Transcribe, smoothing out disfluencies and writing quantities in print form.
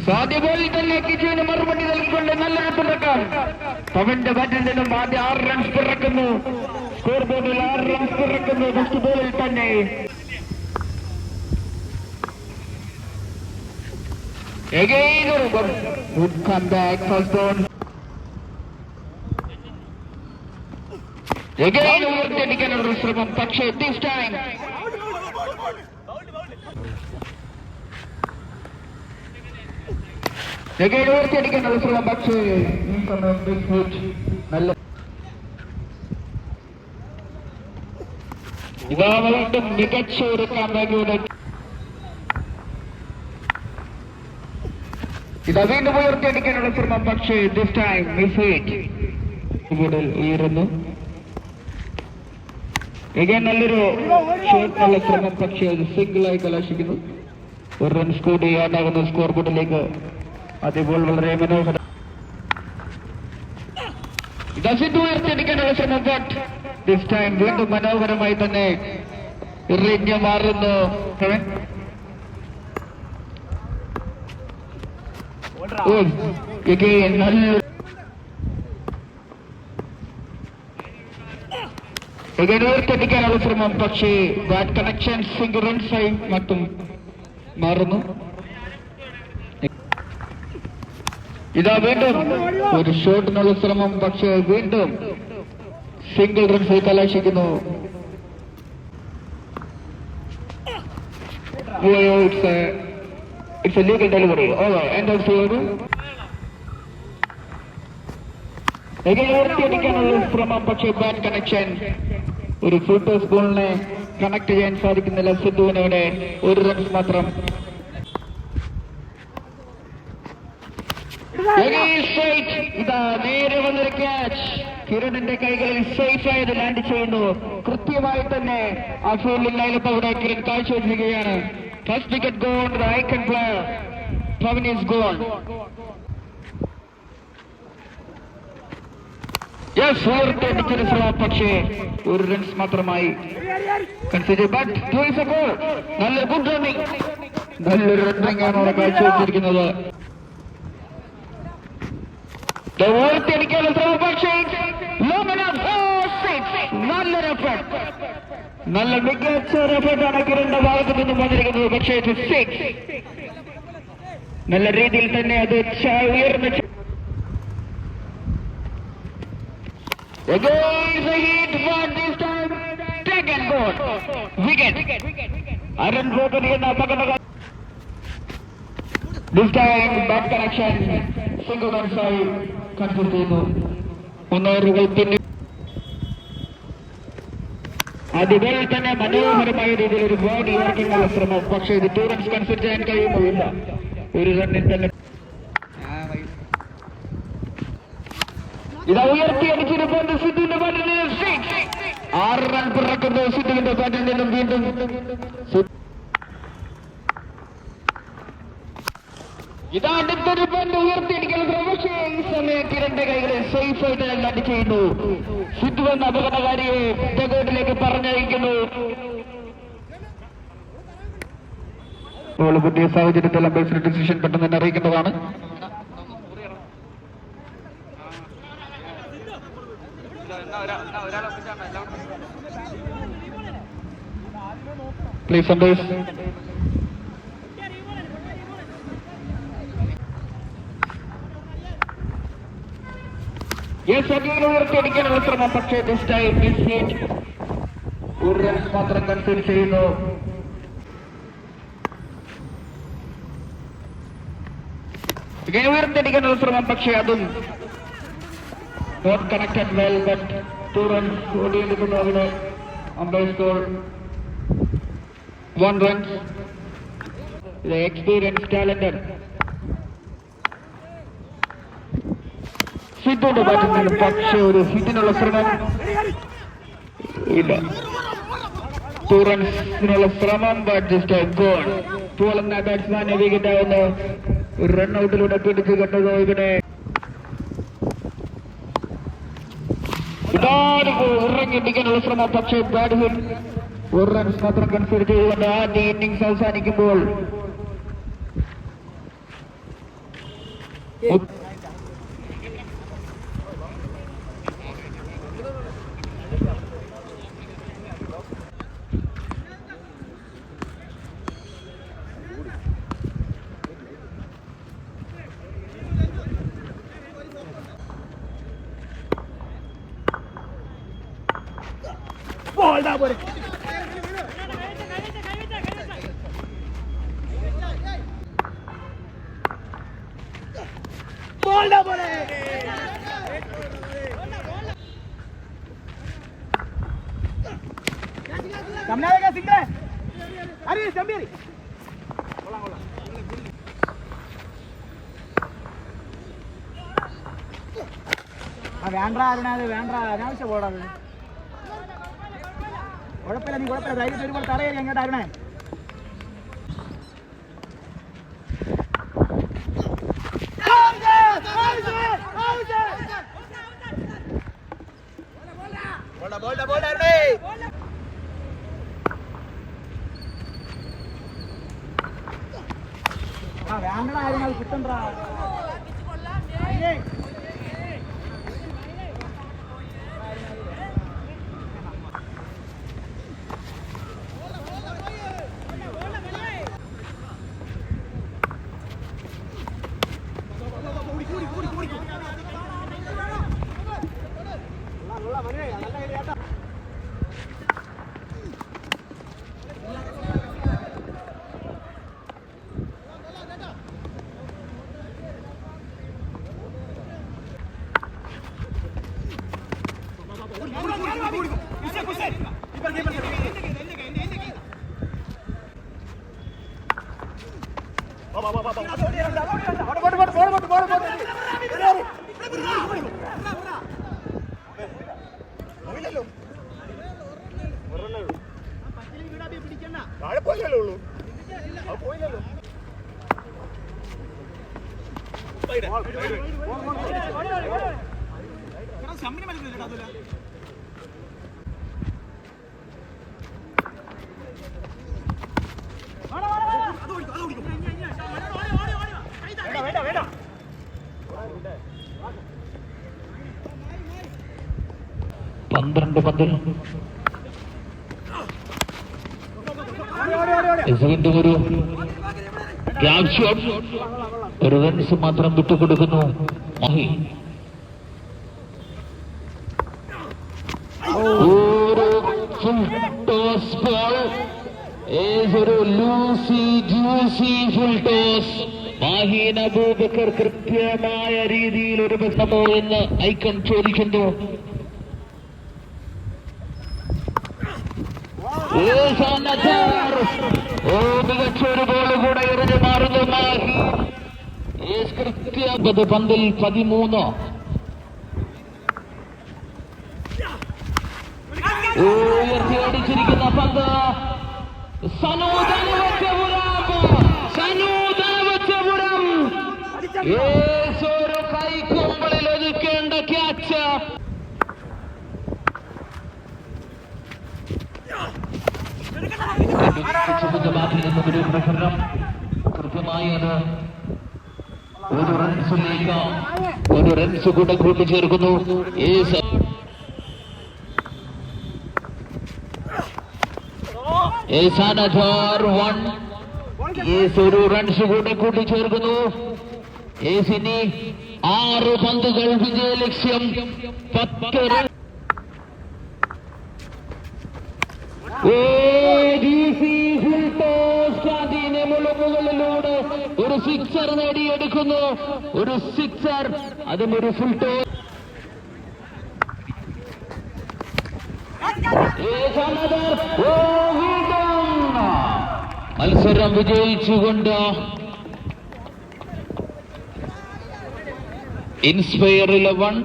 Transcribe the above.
സാധ്യ ബോളിൽ തന്നെ കിച്ചുവിന് മറുപടി നൽകിക്കൊണ്ട് നല്ലൊരു തുടക്കം. അവന്റെ ബാറ്റിൽ നിന്നും ആദ്യ 6 റൺസ് പിറക്കുന്നു. സ്കോർ ബോർഡിൽ 6 റൺസ് പിറക്കുന്നു ഫസ്റ്റ് ബോളിൽ തന്നെ. Again, good comeback first ball. Again, ഉയർത്തിയടിക്കാനുള്ള ശ്രമം. പക്ഷേ this time again ഉയർത്തിയടിക്കാനുള്ള ശ്രമം. പക്ഷേ ഈ സമയം ബിഗ് ഹിറ്റ്. നല്ല ഇതാ വീണ്ടും മികച്ച ഒരു കമ്പാക്കിലൂടെ ഇതാ വീണ്ടും ഉയർത്തിയടിക്കാനുള്ള ശ്രമം. പക്ഷേ this time മിസ് ഹിറ്റ്. കൂടുതൽ ഉയരുന്നു. again നല്ലൊരു ഷോട്ടിനുള്ള ശ്രമം. പക്ഷേ അത് സിംഗിളായി കലാശിക്കുന്നു. 1 റൺസ് കൂടി ആടാകുന്ന സ്കോർ ബോർഡിലേക്ക്. അതേപോലെ വളരെ മനോഹരം. ഇതാ സിദ്ധു ഉയർത്തിയടിക്കാനുള്ള ശ്രമം. ബട്ട് this time വീണ്ടും മനോഹരമായി തന്നെ എറിഞ്ഞു മാറുന്നു. ഉയർത്തിയടിക്കാനുള്ള ശ്രമം. പക്ഷേ ബാറ്റ് കണക്ഷൻ സിംഗിൾ റൺസായി മറ്റും മാറുന്നു. ഇതാ വീണ്ടും ഒരു ഷോട്ടിനുള്ള ശ്രമം. പക്ഷേ വീണ്ടും സിംഗിൾ റൺസിൽ കലാശിക്കുന്നു. It's a legal delivery. End of over. ഉയർത്തിയടിക്കാനുള്ള ശ്രമം. പക്ഷേ ബാറ്റ് കണക്ഷൻ ഒരു ഫുൾ ടോസ് ബോളിനെ കണക്ട് ചെയ്യാൻ സാധിക്കുന്നില്ല സിദ്ധുവിനോടെ. 1 റൺസ് മാത്രം. ഇതാ നേരെ വന്നൊരു ക്യാച്ച് കിരണിന്റെ കൈകളിൽ സേഫ് ആയത് ലാൻഡ് ചെയ്യുന്നു. കൃത്യമായി തന്നെ ആ ഫീൽഡിംഗ് ലൈനപ്പ് അവിടെ കിരൺ കാഴ്ചവെച്ചിരിക്കുകയാണ്. First wicket gone. The icon player Pavan is gone. ഉയർത്തിയടിക്കുന്ന ശ്രമം. പക്ഷേ 1 റൺസ് മാത്രമായി കൺസിഡർ. ബട്ട് നല്ല ഗുഡ് റണ്ണിംഗ്. നല്ലൊരു റണ്ണിംഗ് ആണ് അവിടെ കാഴ്ചവെച്ചിരിക്കുന്നത്. ഉയർത്തിയടിക്കാനുള്ള ശ്രമം. പക്ഷേ നല്ലൊരു എഫർട്ട്. നല്ല മികച്ച ഒരു എഫർട്ടാണ് കിരണിന്റെ ഭാഗത്ത് നിന്നും വന്നിരിക്കുന്നത്. പക്ഷേ 6 നല്ല രീതിയിൽ തന്നെ അത് ഉയർന്ന അരുൺ ഗോപനി എന്ന അപകട this time back connection single runs-ആയി കൺസിഡർ ചെയ്യുന്നു. 1 ഓവറുകൾ പിന്നെ അതുപോലെ തന്നെ മനോഹരമായ രീതിയിൽ ഒരു ബോഡി ഇറക്കാനുള്ള ശ്രമം. പക്ഷേ ഇത് 2 റൺസ് കൺസിഡർ ചെയ്യാൻ കഴിയുന്നില്ല. 1 റണ്ണിൽ തന്നെ ഇതാ ഉയർത്തിയടിച്ചിരിപ്പുണ്ട് സിദ്ധുവിന്റെ ബാറ്റിൽ നിന്നും 6 റൺ പിറക്കുന്നു സിദ്ധുവിന്റെ ബാറ്റിൽ നിന്നും. വീണ്ടും ഇതാ അടുത്തൊരു പന്ത് ഉയർത്തിയടിക്കുന്ന പക്ഷേ ഈ സമയം കിരണിന്റെ കൈകളിൽ സേഫ് ആയിട്ട് ലാൻഡ് ചെയ്യുന്നു. സിദ്ധു എന്ന അപകടകാരിയെ ഡഗൌട്ടിലേക്ക് പറഞ്ഞയക്കുന്നു. പുതിയ സാഹചര്യത്തിൽ അമ്പേഴ്സിന്റെ ഡിസിഷൻ പെട്ടെന്ന് തന്നെ അറിയിക്കേണ്ടതാണ്. Please umpires. ഉയർത്തിയടിക്കാനുള്ള ശ്രമം. പക്ഷേ this time miss hit. 1 runs മാത്രം കൺസിഡർ ചെയ്യുന്നു. ഉയർത്തിയടിക്കാനുള്ള ശ്രമം. പക്ഷേ അതും not connected well. But 2 runs ഓടിയെടുക്കുന്നു. അവിടെ umpire score 1 runs. Experience talented സിദ്ധുവിന്റെ ബാറ്റിൽ നിന്നും. പക്ഷേ ഒരു ഹിറ്റിനുള്ള ശ്രമം ഇല്ല. 2 റൺസിനുള്ള ശ്രമം. But just out goal. Paul എന്ന ബാറ്റ്സ്മാനെ വിക്കറ്റ് ആവുന്നു. 1 റൺഔട്ടിലൂടെ പിടിച്ചു കെട്ടതോ ഇവിടെ. ഞെട്ടിക്കാനുള്ള ശ്രമം. പക്ഷേ ബാഡ് ഹിറ്റ്, 1 റൺസ് മാത്രം കൺസിഡർ ചെയ്തുകൊണ്ട് ആദ്യ ഇന്നിംഗ്സ് അവസാനിക്കുമ്പോൾ വേണ്ട അരുണത് വേണ്ട അനാവശ്യം പോടാത് കുഴപ്പമില്ല നീ കുഴപ്പമില്ല ധൈര്യത്തിൽ ഒരുപാട് തടയേരി അങ്ങോട്ട് അരുണേ വേണ്ട അരുണത് കിട്ടണ്ടാ പന്ത്രണ്ട് പന്തിൽ ഒരു ഗ്യാപ് ഷോട്ട്, ഒരു റൺസ് മാത്രം വിട്ടുകൊടുക്കുന്നു മഹി. ഒരു ലൂസി juicy full toss. Maheen Abubakar കൃത്യമായ രീതിയിൽ ഒരു ബന്ധമോ എന്ന് ഐക്കൺ ചോദിക്കുന്നു. മികച്ചൊരു ബോൾ കൂടെ എറിഞ്ഞു മാറുന്നു മാഹി. കൃത്യം പന്തിൽ 13. ഉയർത്തിയടിച്ചിരിക്കുന്ന പന്ത് ഒരു കൈക്കുമ്പിളിൽ ഒതുക്കേണ്ട ക്യാച്ച്. ബാറ്റിൽ നിന്നും ഒരു പ്രകടനം കൃത്യമായി അത് ഒരു റൺസിലേക്ക് ഒരു റൺസ് കൂടെ കൂട്ടിച്ചേർക്കുന്നു. ഒരു റൺസ് കൂടെ കൂട്ടിച്ചേർക്കുന്നു. ഏസിനി 6 പന്തുകൾ വിജയ ലക്ഷ്യം 10 റൺ. മുകളിലൂടെ ഒരു സിക്സർ നേടിയെടുക്കുന്നു. ഒരു സിക്സർ, അതും ഒരു ഫുൾ ടോസ്. മത്സരം വിജയിച്ചുകൊണ്ട് ഇൻസ്പയർ 11